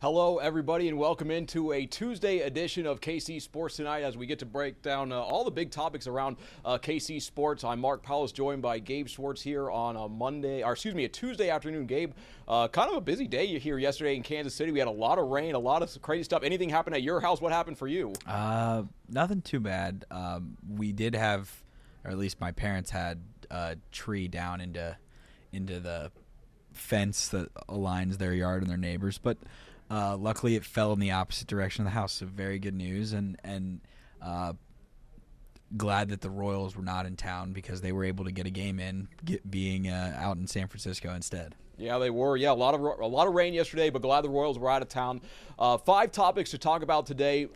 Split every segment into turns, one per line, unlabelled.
Hello, everybody, and welcome into a Tuesday edition of KC Sports Tonight as we get to break down all the big topics around KC Sports. I'm Mark Poulose, joined by Gabe Swartz here on a Tuesday afternoon. Gabe, kind of a busy day here yesterday in Kansas City. We had a lot of rain, a lot of crazy stuff. Anything happened at your house? What happened for you?
Nothing too bad. We did have, or at least my parents had, a tree down into the fence that aligns their yard and their neighbors, but luckily it fell in the opposite direction of the house, so very good news, and glad that the Royals were not in town because they were able to get a game in, being out in San Francisco instead.
Yeah, they were. Yeah, a lot of rain yesterday, but glad the Royals were out of town. 5 topics to talk about today.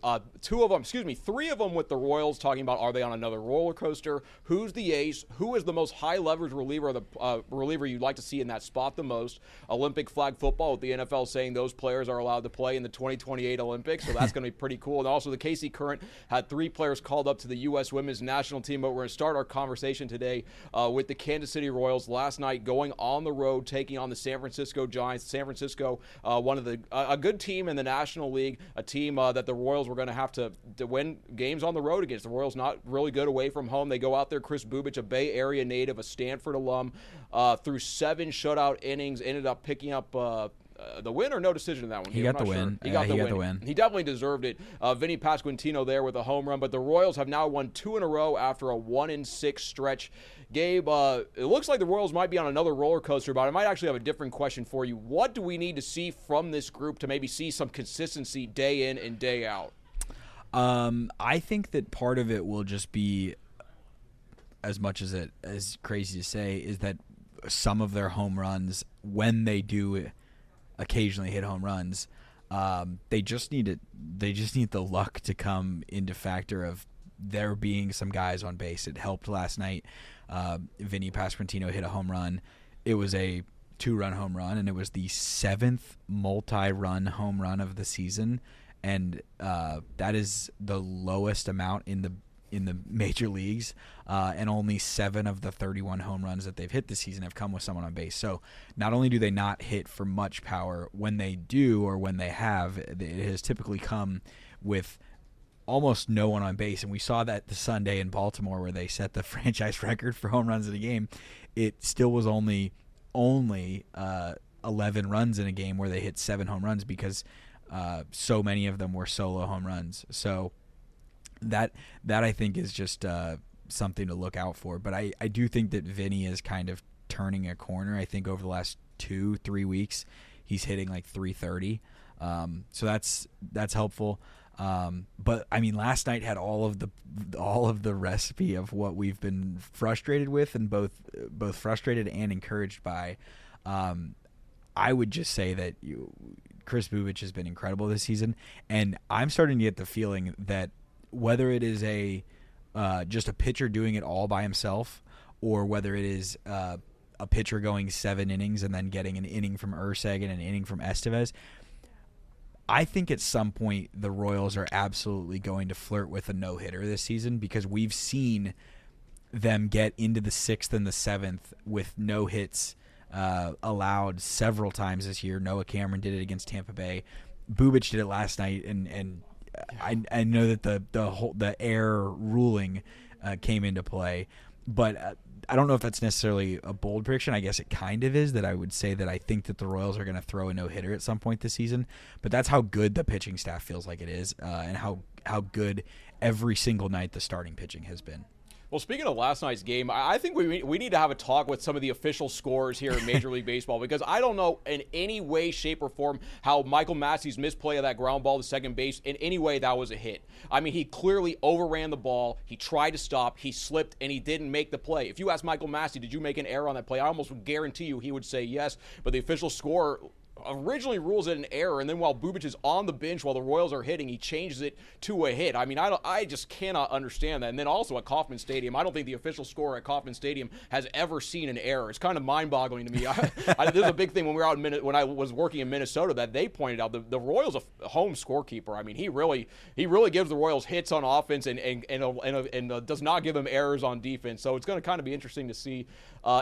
3 of them with the Royals, talking about are they on another roller coaster? Who's the ace? Who is the most high leverage reliever, the reliever you'd like to see in that spot the most? Olympic flag football, with the NFL saying those players are allowed to play in the 2028 Olympics, so that's going to be pretty cool. And also the KC Current had 3 players called up to the U.S. Women's National Team, but we're going to start our conversation today with the Kansas City Royals last night going on the road, taking on the San Francisco Giants. San Francisco, one of a good team in the National League, a team that the Royals were going to have to win games on the road against. The Royals not really good away from home. They go out there. Chris Bubich, a Bay Area native, a Stanford alum, through 7 shutout innings, ended up picking up the win, or no decision in that one?
He got the win.
He got the win. He definitely deserved it. Vinny Pasquantino there with a home run, but the Royals have now won 2 in a row after a 1-6 stretch. Gabe, it looks like the Royals might be on another roller coaster, but I might actually have a different question for you. What do we need to see from this group to maybe see some consistency day in and day out?
I think that part of it will just be, as much as it is crazy to say, is that some of their home runs, when they do occasionally hit home runs, they just need the luck to come into factor of there being some guys on base. It helped last night. Vinny Pasquantino hit a home run. It was a 2-run home run, and it was the 7th multi-run home run of the season, and that is the lowest amount in the major leagues, and only 7 of the 31 home runs that they've hit this season have come with someone on base. So not only do they not hit for much power, when they do, or when they have, it has typically come with almost no one on base, and we saw that the Sunday in Baltimore where they set the franchise record for home runs in a game. It still was only 11 runs in a game where they hit 7 home runs because so many of them were solo home runs. So that I think is just something to look out for. But I do think that Vinny is kind of turning a corner. I think over the last 2-3 weeks he's hitting like 330. So that's helpful. But I mean, last night had all of the recipe of what we've been frustrated with, and both frustrated and encouraged by. I would just say that Chris Bubich has been incredible this season, and I'm starting to get the feeling that whether it is just a pitcher doing it all by himself, or whether it is a pitcher going 7 innings and then getting an inning from Urseg and an inning from Estevez, I think at some point the Royals are absolutely going to flirt with a no-hitter this season, because we've seen them get into the 6th and the 7th with no hits allowed several times this year. Noah Cameron did it against Tampa Bay. Bubich did it last night, and I know that the air ruling came into play, but I don't know if that's necessarily a bold prediction. I guess it kind of is, that I would say that I think that the Royals are going to throw a no-hitter at some point this season. But that's how good the pitching staff feels like it is, and how good every single night the starting pitching has been.
Well, speaking of last night's game, I think we need to have a talk with some of the official scorers here in Major League Baseball, because I don't know in any way, shape, or form how Michael Massey's misplay of that ground ball to second base, in any way that was a hit. I mean, he clearly overran the ball. He tried to stop. He slipped, and he didn't make the play. If you ask Michael Massey, did you make an error on that play, I almost would guarantee you he would say yes, but the official scorer originally rules it an error, and then while Bubich is on the bench while the Royals are hitting, he changes it to a hit. I mean, I just cannot understand that. And then also at Kauffman Stadium, I don't think the official scorer at Kauffman Stadium has ever seen an error. It's kind of mind-boggling to me. There's a big thing when we were out when I was working in Minnesota that they pointed out. The Royals a home scorekeeper. I mean, he really gives the Royals hits on offense and does not give them errors on defense. So it's going to kind of be interesting to see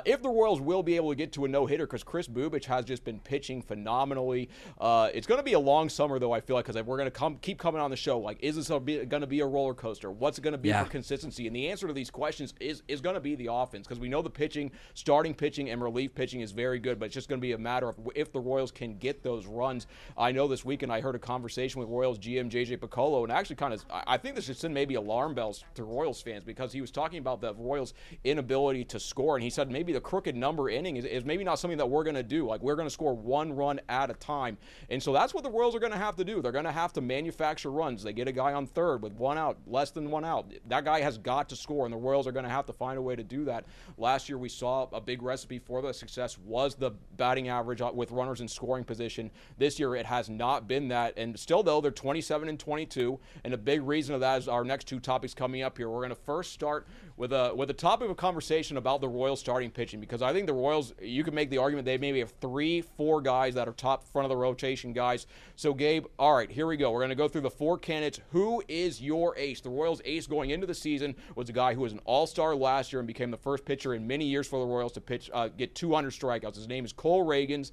if the Royals will be able to get to a no-hitter, because Chris Bubich has just been pitching phenomenally phenomenally. It's going to be a long summer, though, I feel like, because we're going to keep coming on the show. Like, is this going to be a roller coaster? What's it going to be for consistency? And the answer to these questions is going to be the offense, because we know the pitching, starting pitching and relief pitching is very good, but it's just going to be a matter of if the Royals can get those runs. I know this weekend I heard a conversation with Royals GM J.J. Piccolo, and actually I think this should send maybe alarm bells to Royals fans, because he was talking about the Royals' inability to score, and he said maybe the crooked number inning is maybe not something that we're going to do. Like, we're going to score one run at a time, and so that's what the Royals are going to have to do. They're going to have to manufacture runs. They get a guy on third with one out, less than one out. That guy has got to score, and the Royals are going to have to find a way to do that. Last year we saw a big recipe for the success was the batting average with runners in scoring position. This year it has not been that, and still, though, they're 27-22, and a big reason of that is our next two topics coming up here. We're going to first start with a topic of conversation about the Royals starting pitching, because I think the Royals, you could make the argument they maybe have 3-4 guys that are top front of the rotation guys. So, Gabe, all right, here we go. We're going to go through the 4 candidates. Who is your ace? The Royals' ace going into the season was a guy who was an all-star last year and became the first pitcher in many years for the Royals to get 200 strikeouts. His name is Cole Reagans.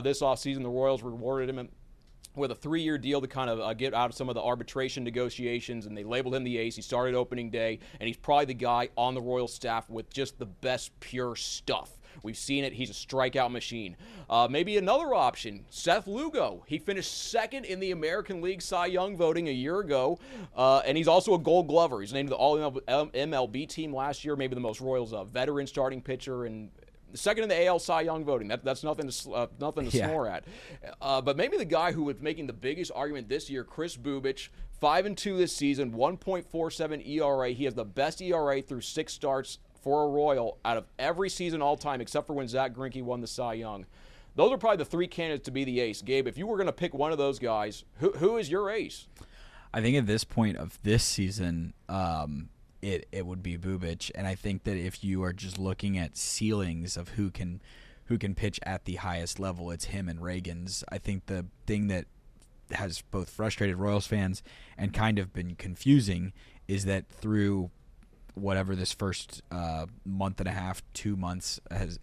This offseason, the Royals rewarded him with a 3-year deal to kind of get out of some of the arbitration negotiations, and they labeled him the ace. He started opening day, and he's probably the guy on the Royals staff with just the best pure stuff. We've seen it. He's a strikeout machine. Maybe another option, Seth Lugo. He finished second in the American League Cy Young voting a year ago, and he's also a Gold Glover. He's named to the All-MLB team last year, maybe the most Royals veteran starting pitcher, and second in the AL Cy Young voting. That's nothing to snore at. But maybe the guy who was making the biggest argument this year, Chris Bubich, 5-2 this season, 1.47 ERA. He has the best ERA through 6 starts for a Royal out of every season all time, except for when Zach Greinke won the Cy Young. Those are probably the 3 candidates to be the ace. Gabe, if you were going to pick one of those guys, who is your ace?
I think at this point of this season, it would be Bubich, and I think that if you are just looking at ceilings of who can pitch at the highest level, it's him and Reagans. I think the thing that has both frustrated Royals fans and kind of been confusing is that through whatever this first month and a half, 2 months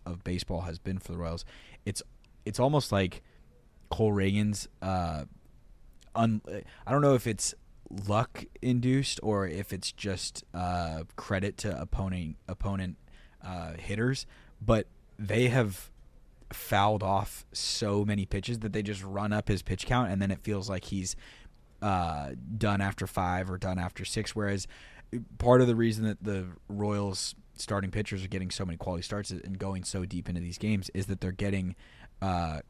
of baseball has been for the Royals, it's almost like Cole Reagans. I don't know if it's luck induced or if it's just credit to opponent hitters, but they have fouled off so many pitches that they just run up his pitch count, and then it feels like he's done after 5 or done after 6. Whereas part of the reason that the Royals starting pitchers are getting so many quality starts and going so deep into these games is that they're getting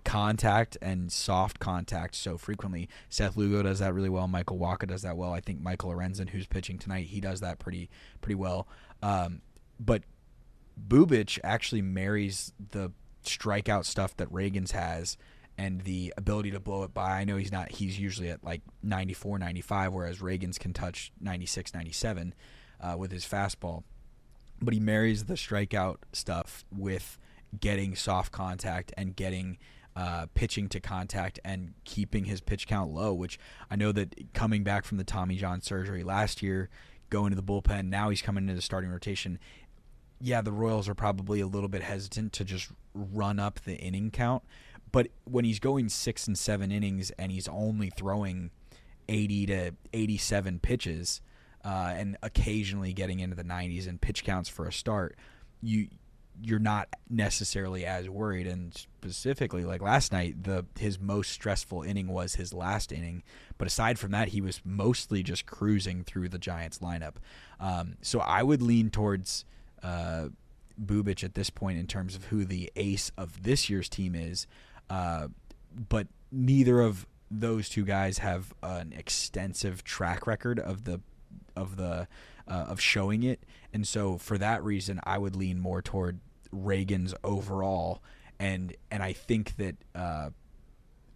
contact and soft contact so frequently. Seth Lugo does that really well. Michael Wacha does that well. I think Michael Lorenzen, who's pitching tonight, he does that pretty well. But Bubich actually marries the strikeout stuff that Reagans has and the ability to blow it by. I know he's usually at like 94, 95, whereas Reagans can touch 96, 97 with his fastball. But he marries the strikeout stuff with getting soft contact and getting pitching to contact and keeping his pitch count low, which I know that coming back from the Tommy John surgery last year, going to the bullpen, now he's coming into the starting rotation. Yeah, the Royals are probably a little bit hesitant to just run up the inning count, but when he's going 6 and 7 innings and he's only throwing 80 to 87 pitches and occasionally getting into the 90s and pitch counts for a start, you're not necessarily as worried. And specifically, like last night, his most stressful inning was his last inning. But aside from that, he was mostly just cruising through the Giants lineup. So I would lean towards Bubich at this point in terms of who the ace of this year's team is. But neither of those two guys have an extensive track record of showing it, and so for that reason, I would lean more toward Reagans overall, and I think that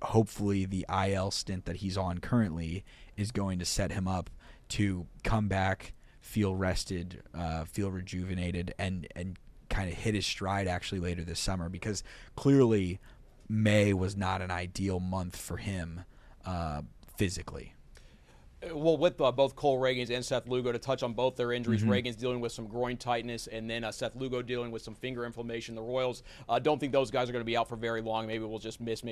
hopefully the IL stint that he's on currently is going to set him up to come back, feel rested, feel rejuvenated, and kind of hit his stride actually later this summer, because clearly May was not an ideal month for him physically.
Well, with both Cole Reagans and Seth Lugo, to touch on both their injuries, Reagans dealing with some groin tightness, and then Seth Lugo dealing with some finger inflammation. The Royals don't think those guys are going to be out for very long. Maybe we'll just miss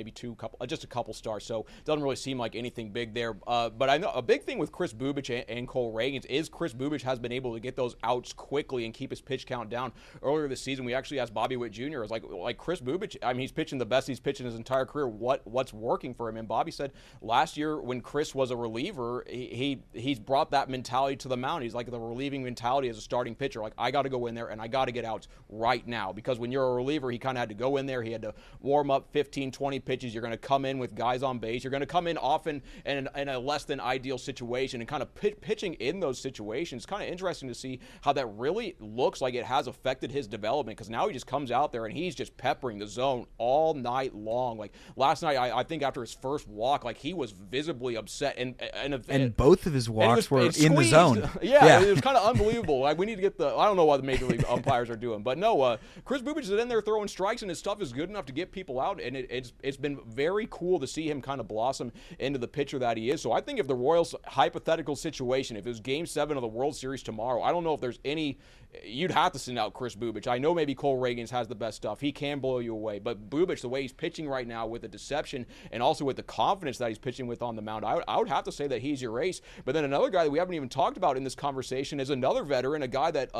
just a couple starts. So it doesn't really seem like anything big there. But I know a big thing with Chris Bubich and Cole Reagans is Chris Bubich has been able to get those outs quickly and keep his pitch count down. Earlier this season, we actually asked Bobby Witt Jr. It was like Chris Bubich. I mean, he's pitching the best he's pitched in his entire career. What's working for him? And Bobby said last year when Chris was a reliever, he's brought that mentality to the mound. He's like the relieving mentality as a starting pitcher. Like, I got to go in there and I got to get outs right now, because when you're a reliever, he kind of had to go in there. He had to warm up 15, 20 pitches. You're going to come in with guys on base. You're going to come in often in a less than ideal situation, and kind of pitching in those situations. It's kind of interesting to see how that really looks like it has affected his development, because now he just comes out there and he's just peppering the zone all night long. Like last night, I think after his first walk, like he was visibly upset, and
both of his walks were in the zone.
Yeah, it was kind of unbelievable. Like, we need to get I don't know what the major league umpires are doing, but no, Chris Bubich is in there throwing strikes, and his stuff is good enough to get people out, and it's been very cool to see him kind of blossom into the pitcher that he is. So I think if the Royals' hypothetical situation, if it was Game 7 of the World Series tomorrow, I don't know if there's any. You'd have to send out Chris Bubich. I know maybe Cole Reagans has the best stuff. He can blow you away. But Bubich, the way he's pitching right now with the deception and also with the confidence that he's pitching with on the mound, I would have to say that he's your ace. But then another guy that we haven't even talked about in this conversation is another veteran, a guy that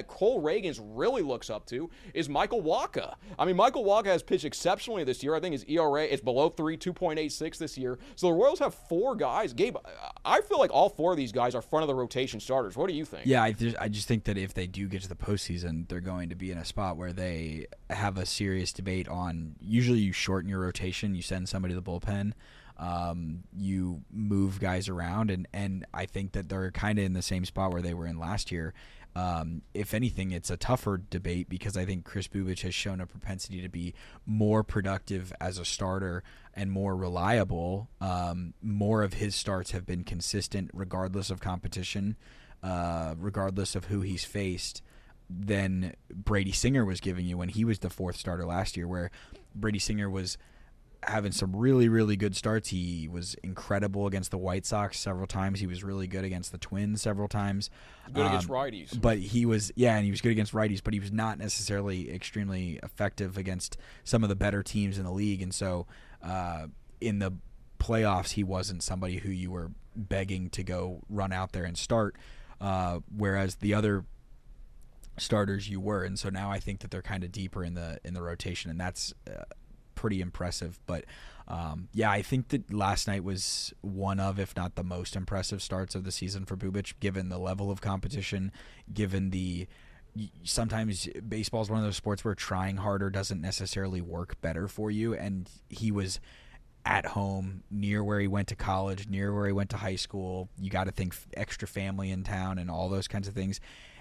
Cole Reagans really looks up to, is Michael Wacha. I mean, Michael Wacha has pitched exceptionally this year. I think his ERA is below 3, 2.86 this year. So the Royals have 4 guys. Gabe, I feel like all 4 of these guys are front of the rotation starters. What do you think?
Yeah, I just think that if they do get to the postseason, they're going to be in a spot where they have a serious debate on. Usually, you shorten your rotation, you send somebody to the bullpen, you move guys around, and I think that they're kind of in the same spot where they were in last year. If anything, it's a tougher debate because I think Chris Bubich has shown a propensity to be more productive as a starter and more reliable. More of his starts have been consistent regardless of competition, regardless of who he's faced, than Brady Singer was giving you when he was the 4th starter last year, where Brady Singer was having some really, really good starts. He was incredible against the White Sox several times. He was really good against the Twins several times.
Good against righties.
But he was, and he was good against righties, but he was not necessarily extremely effective against some of the better teams in the league. And so in the playoffs, he wasn't somebody who you were begging to go run out there and start, whereas the other starters you were. And so now I think that they're kind of deeper in the rotation, and that's pretty impressive. But I think that last night was one of, if not the most impressive starts of the season for Bubich, given the level of competition, given sometimes baseball is one of those sports where trying harder doesn't necessarily work better for you, and he was at home, near where he went to college, near where he went to high school. You got to think extra family in town and all those kinds of things.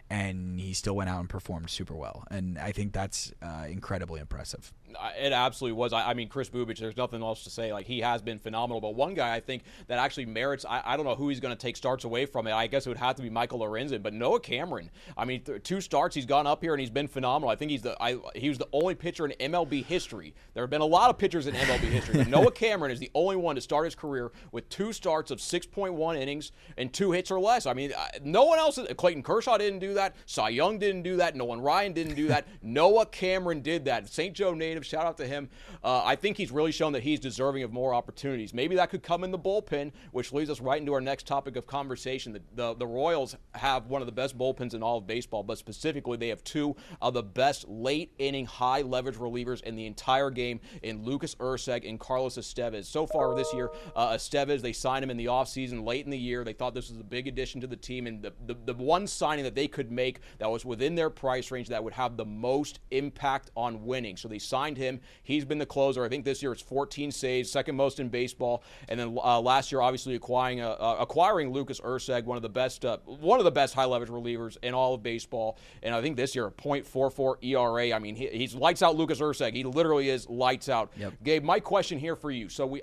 And he still went out and performed super well. And I think that's incredibly impressive.
It absolutely was. I mean, Chris Bubich, there's nothing else to say. Like, he has been phenomenal. But one guy I think that actually merits, I don't know who he's going to take starts away from it. I guess it would have to be Michael Lorenzen. But Noah Cameron, I mean, 2 starts, he's gone up here and he's been phenomenal. I think he was the only pitcher in MLB history. There have been a lot of pitchers in MLB history, but Noah Cameron is the only one to start his career with 2 starts of 6.1 innings and 2 hits or less. I mean, no one else, Clayton Kershaw didn't do that. Cy Young didn't do that. Nolan Ryan didn't do that. Noah Cameron did that. St. Joe native, shout out to him. I think he's really shown that he's deserving of more opportunities. Maybe that could come in the bullpen, which leads us right into our next topic of conversation. The Royals have one of the best bullpens in all of baseball, but specifically they have 2 of the best late-inning, high-leverage relievers in the entire game in Lucas Erceg and Carlos Estevez. So far this year, Estevez, they signed him in the offseason late in the year. They thought this was a big addition to the team, and the one signing that they could make that was within their price range that would have the most impact on winning. So they signed him. He's been the closer. I think this year it's 14 saves, second most in baseball. And then last year, obviously acquiring Lucas Erceg, one of the best high leverage relievers in all of baseball. And I think this year a .44 ERA. I mean, he's lights out Lucas Erceg. He literally is lights out. Yep. Gabe, my question here for you. So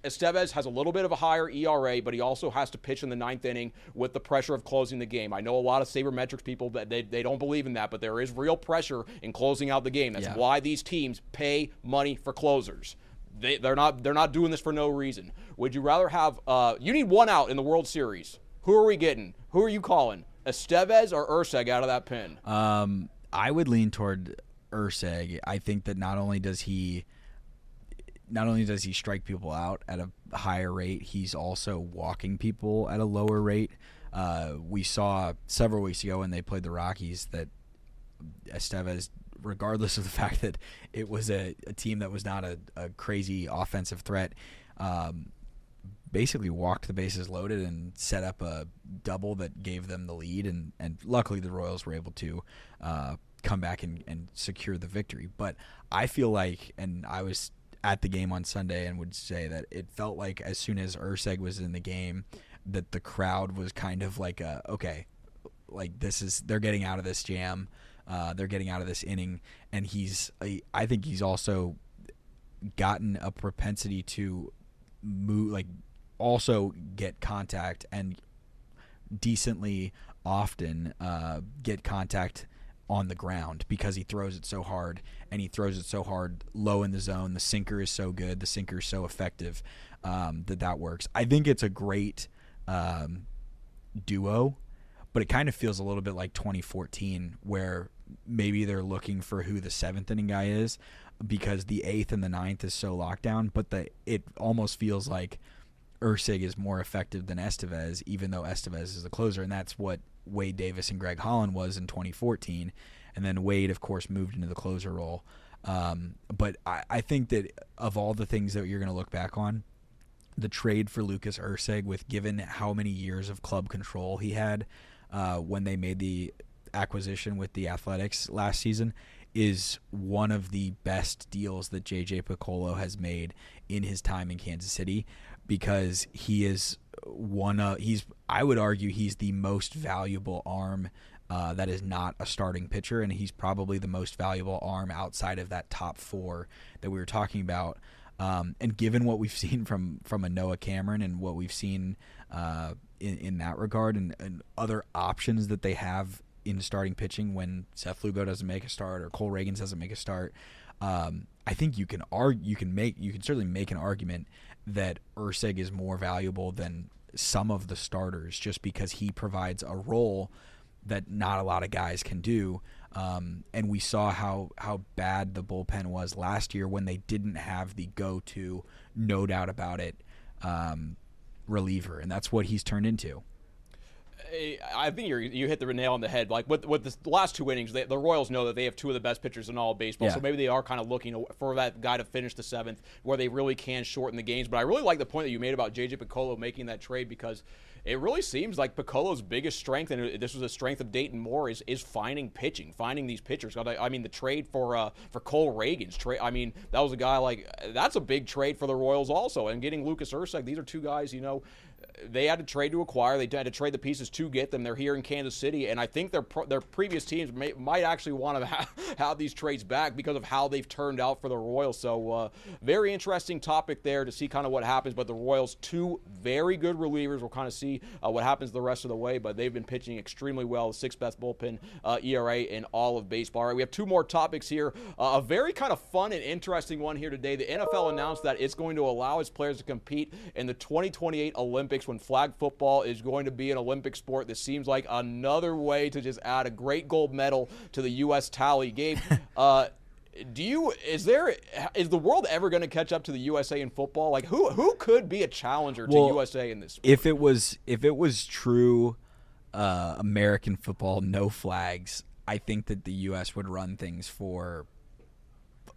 Estevez has a little bit of a higher ERA, but he also has to pitch in the 9th inning with the pressure of closing the game. I know a lot of sabermetrics people that they don't believe in that, but there is real pressure in closing out the game. That's why these teams pay money for closers. they're not doing this for no reason. Would you rather have you need one out in the World Series? Who are we getting? Who are you calling? Estevez or Urseg out of that pen?
I would lean toward Urseg. I think that not only does he strike people out at a higher rate, he's also walking people at a lower rate. We saw several weeks ago when they played the Rockies that Estevez, regardless of the fact that it was a team that was not a crazy offensive threat, basically walked the bases loaded and set up a double that gave them the lead, and luckily the Royals were able to come back and secure the victory. But I feel like, and I was at the game on Sunday and would say that it felt like as soon as Urseg was in the game that the crowd was kind of like okay, like they're getting out of this jam, they're getting out of this inning, and I think he's also gotten a propensity to move, like also get contact and decently often get contact on the ground because he throws it so hard, and he throws it so hard low in the zone. The sinker is so good, the sinker is so effective that works. I think it's a great duo, but it kind of feels a little bit like 2014 where maybe they're looking for who the seventh inning guy is because the eighth and the ninth is so locked down, but it almost feels like Ursig is more effective than Estevez, even though Estevez is the closer, and that's what Wade Davis and Greg Holland was in 2014, and then Wade, of course, moved into the closer role. But I think that of all the things that you're going to look back on, the trade for Lucas Ursig, with given how many years of club control he had when they made the acquisition with the Athletics last season, is one of the best deals that J.J. Piccolo has made in his time in Kansas City, because he is I would argue he's the most valuable arm that is not a starting pitcher, and he's probably the most valuable arm outside of that top four that we were talking about. And given what we've seen from a Noah Cameron and what we've seen in that regard, and other options that they have in starting pitching when Seth Lugo doesn't make a start or Cole Reagans doesn't make a start, I think you can certainly make an argument that Ursig is more valuable than some of the starters, just because he provides a role that not a lot of guys can do. And we saw how bad the bullpen was last year when they didn't have the go-to, no doubt about it, reliever, and that's what he's turned into.
I think you hit the nail on the head. Like with the last two innings, the Royals know that they have two of the best pitchers in all of baseball, so maybe they are kind of looking for that guy to finish the seventh where they really can shorten the games. But I really like the point that you made about J.J. Piccolo making that trade, because it really seems like Piccolo's biggest strength, and this was a strength of Dayton Moore, is finding pitching, finding these pitchers. I mean, the trade for Cole Reagans, that was a guy that's a big trade for the Royals also, and getting Lucas Ursig. These are two guys, they had to trade to acquire. They had to trade the pieces to get them. They're here in Kansas City, and I think their previous teams might actually want to have these trades back because of how they've turned out for the Royals. So very interesting topic there to see kind of what happens. But the Royals, two very good relievers. We'll kind of see what happens the rest of the way, but they've been pitching extremely well. The sixth best bullpen ERA in all of baseball. All right, we have two more topics here. A very kind of fun and interesting one here today. The NFL announced that it's going to allow its players to compete in the 2028 Olympics, when flag football is going to be an Olympic sport. This seems like another way to just add a great gold medal to the U.S. tally. Gabe, is the world ever going to catch up to the USA in football? Like who could be a challenger to USA in this sport?
If it was true American football, no flags, I think that the U.S. would run things for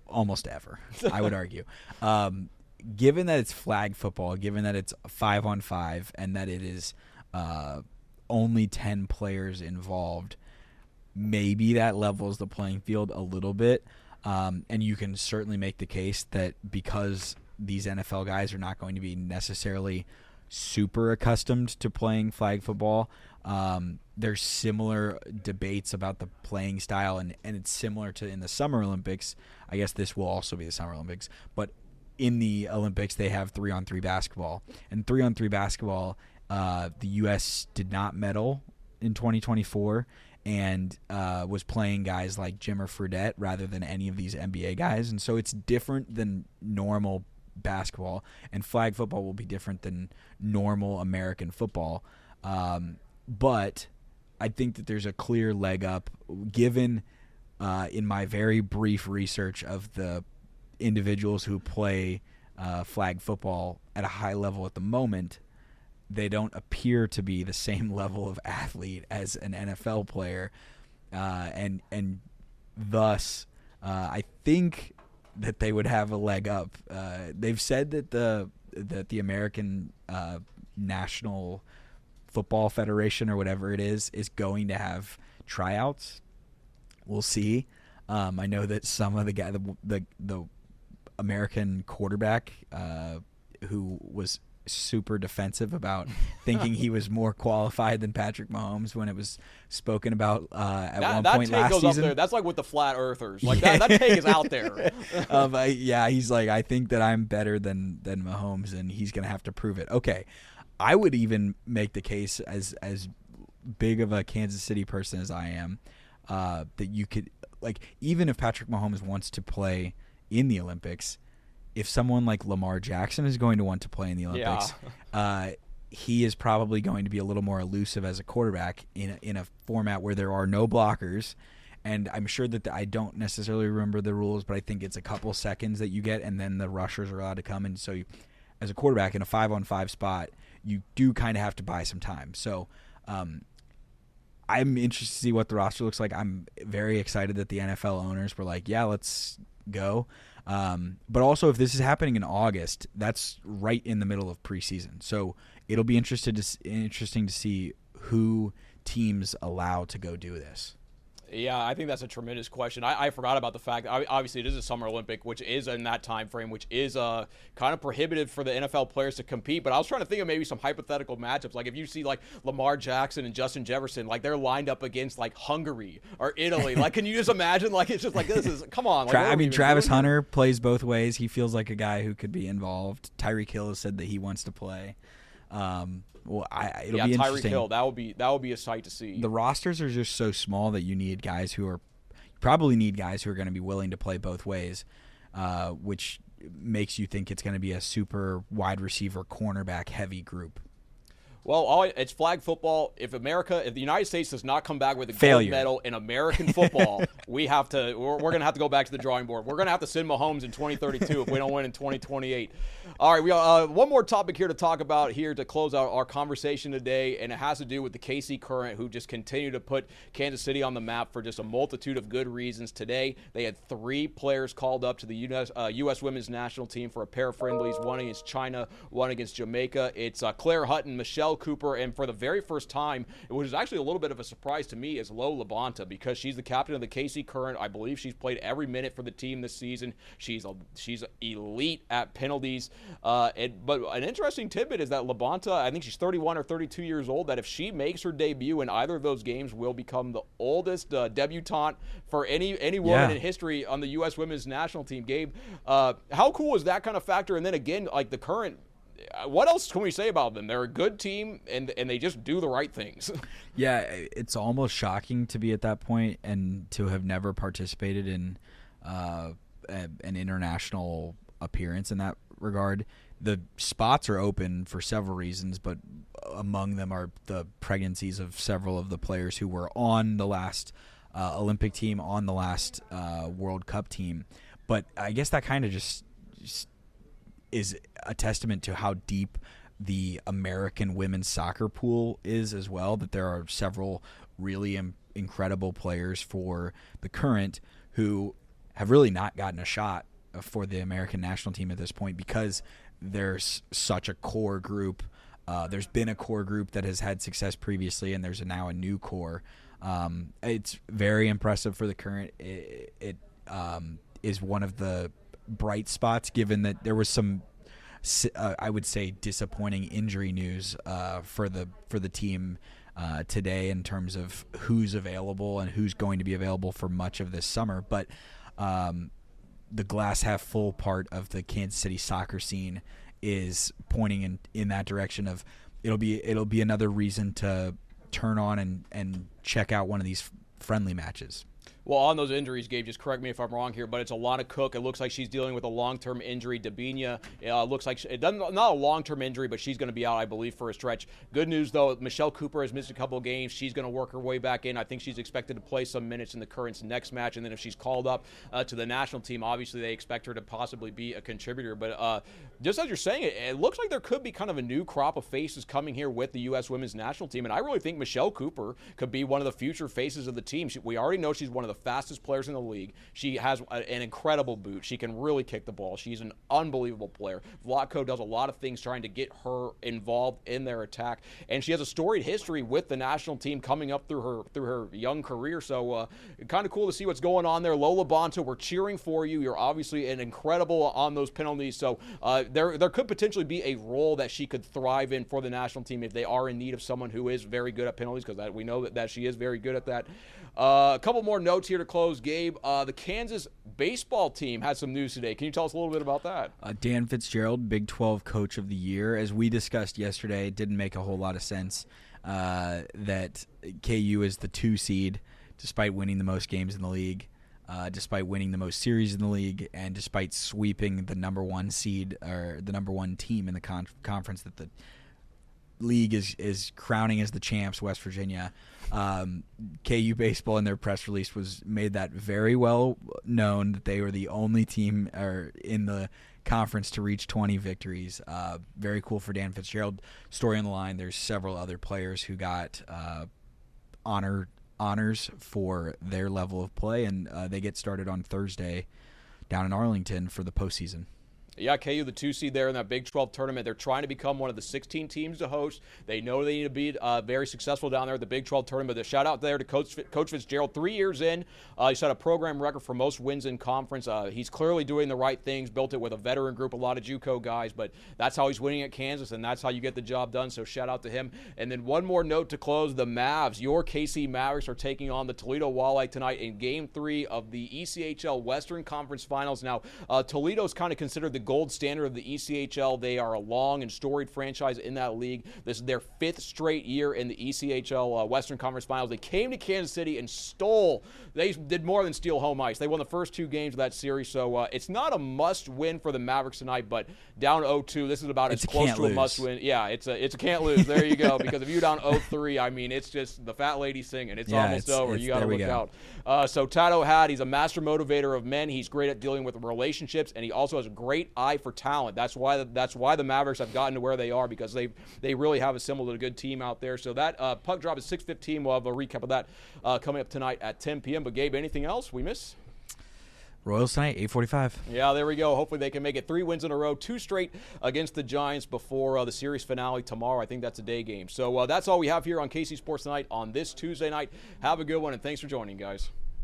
almost ever, I would argue. Given that it's flag football, given that it's 5-on-5, and that it is only 10 players involved, maybe that levels the playing field a little bit. And you can certainly make the case that because these NFL guys are not going to be necessarily super accustomed to playing flag football, there's similar debates about the playing style, and it's similar to in the Summer Olympics. I guess this will also be the Summer Olympics, but in the Olympics, they have 3-on-3 basketball. And 3-on-3 basketball, the U.S. did not medal in 2024 and was playing guys like Jimmer Fredette rather than any of these NBA guys. And so it's different than normal basketball, and flag football will be different than normal American football. But I think that there's a clear leg up given in my very brief research of the individuals who play flag football at a high level at the moment. They don't appear to be the same level of athlete as an NFL player, and thus I think that they would have a leg up. They've said that the American National Football Federation or whatever it is going to have tryouts. We'll see. I know that some of the American quarterback who was super defensive about thinking he was more qualified than Patrick Mahomes when it was spoken about at one point last
goes
season.
Up there. That's like with the flat earthers. Like that take is out there.
He's like, I think that I'm better than Mahomes, and he's going to have to prove it. Okay, I would even make the case as big of a Kansas City person as I am that you could, like, even if Patrick Mahomes wants to play in the Olympics, if someone like Lamar Jackson is going to want to play in the Olympics, he is probably going to be a little more elusive as a quarterback in a format where there are no blockers. And I'm sure that I don't necessarily remember the rules, but I think it's a couple seconds that you get, and then the rushers are allowed to come. And so as a quarterback in a 5-on-5 spot, you do kind of have to buy some time. So I'm interested to see what the roster looks like. I'm very excited that the NFL owners were like, yeah, let's go. But also, if this is happening in August, that's right in the middle of preseason. So it'll be interesting to see who teams allow to go do this.
Yeah, I think that's a tremendous question. I forgot about the fact that obviously it is a Summer Olympic, which is in that time frame, which is kind of prohibitive for the NFL players to compete. But I was trying to think of maybe some hypothetical matchups. Like if you see like Lamar Jackson and Justin Jefferson, like they're lined up against like Hungary or Italy. Like, can you just imagine? Like it's just like this is come on. Like,
Travis Hunter plays both ways. He feels like a guy who could be involved. Tyreek Hill has said that he wants to play. It'll be interesting.
Tyreek Hill, that would be a sight to see.
The rosters are just so small that you need guys who are going to be willing to play both ways, which makes you think it's going to be a super wide receiver, cornerback heavy group.
Well, it's flag football. If the United States does not come back with a
Failure.
gold medal in American football, we're going to have to go back to the drawing board. We're going to have to send Mahomes in 2032 if we don't win in 2028. All right, we got one more topic here to talk about here to close out our conversation today, and it has to do with the KC Current, who just continue to put Kansas City on the map for just a multitude of good reasons. Today, they had 3 players called up to the U.S. Women's National Team for a pair of friendlies, one against China, one against Jamaica. It's Claire Hutton, Michelle Cooper, and for the very first time, which is actually a little bit of a surprise to me, is Lo LaBonta, because she's the captain of the KC Current. I believe she's played every minute for the team this season. She's elite at penalties. But an interesting tidbit is that LaBonta, I think she's 31 or 32 years old, that if she makes her debut in either of those games, will become the oldest debutante for any woman in history on the U.S. Women's National Team. Gabe, how cool is that kind of factor? And then again, like the Current, what else can we say about them? They're a good team, and they just do the right things.
Yeah, it's almost shocking to be at that point and to have never participated in an international appearance in that regard. The spots are open for several reasons, but among them are the pregnancies of several of the players who were on the last Olympic team, on the last World Cup team. But I guess that kind of just is a testament to how deep the American women's soccer pool is as well, that there are several really incredible players for the Current who have really not gotten a shot for the American national team at this point because there's such a core group. There's been a core group that has had success previously, and there's now a new core. It's very impressive for the Current. It is one of the bright spots, given that there was some, I would say, disappointing injury news for the team today in terms of who's available and who's going to be available for much of this summer. But the glass half full part of the Kansas City soccer scene is pointing in that direction of it'll be another reason to turn on and check out one of these friendly matches.
Well, on those injuries, Gabe, just correct me if I'm wrong here, but it's Alana Cook. It looks like she's dealing with a long-term injury. Dabinia, looks like it doesn't, not a long-term injury, but she's going to be out, I believe, for a stretch. Good news, though, Michelle Cooper has missed a couple of games. She's going to work her way back in. I think she's expected to play some minutes in the Currents' next match, and then if she's called up to the national team, obviously they expect her to possibly be a contributor. But just as you're saying it looks like there could be kind of a new crop of faces coming here with the U.S. women's national team, and I really think Michelle Cooper could be one of the future faces of the team. We already know she's one of the fastest players in the league. She has an incredible boot. She can really kick the ball. She's an unbelievable player. Vlatko does a lot of things trying to get her involved in their attack, and she has a storied history with the national team coming up through her young career. So kind of cool to see what's going on there. Lola Bonta, we're cheering for you. You're obviously an incredible on those penalties. So there could potentially be a role that she could thrive in for the national team if they are in need of someone who is very good at penalties, because we know that she is very good at that. A couple more notes here to close, Gabe. The Kansas baseball team had some news today. Can you tell us a little bit about that?
Dan Fitzgerald, Big 12 Coach of the Year. As we discussed yesterday, it didn't make a whole lot of sense that KU is the 2 seed, despite winning the most games in the league, despite winning the most series in the league, and despite sweeping the number 1 seed or the number 1 team in the conference that the league is crowning as the champs, West Virginia. KU baseball in their press release made that very well known that they were the only team in the conference to reach 20 victories. Very cool for Dan Fitzgerald. Story on the line, there's several other players who got honors for their level of play, and they get started on Thursday down in Arlington for the postseason.
Yeah, KU, the 2 seed there in that Big 12 tournament. They're trying to become one of the 16 teams to host. They know they need to be very successful down there at the Big 12 tournament. But a shout out there to Coach Fitzgerald. 3 years in, he set a program record for most wins in conference. He's clearly doing the right things, built it with a veteran group, a lot of JUCO guys. But that's how he's winning at Kansas, and that's how you get the job done. So shout out to him. And then one more note to close. The Mavs, your KC Mavericks, are taking on the Toledo Walleye tonight in Game 3 of the ECHL Western Conference Finals. Now, Toledo's kind of considered the gold standard of the ECHL. They are a long and storied franchise in that league. This is their 5th straight year in the ECHL Western Conference Finals. They came to Kansas City and stole. They did more than steal home ice. They won the first 2 games of that series, so it's not a must-win for the Mavericks tonight, but down 0-2, this is about as close to a must-win. Yeah, it's a can't lose. There you go, because if you're down 0-3, I mean, it's just the fat lady singing. It's almost over. You got to look out. So Tato he's a master motivator of men. He's great at dealing with relationships, and he also has a great eye for talent. That's why the Mavericks have gotten to where they are, because they really have assembled a good team out there. So that puck drop is 6:15. We'll have a recap of that coming up tonight at 10 p.m. But Gabe, anything else we miss?
Royals tonight, 8:45.
Yeah, there we go. Hopefully they can make it 3 wins in a row, 2 straight against the Giants before the series finale tomorrow. I think that's a day game. So that's all we have here on KC Sports Tonight on this Tuesday night. Have a good one, and thanks for joining, guys.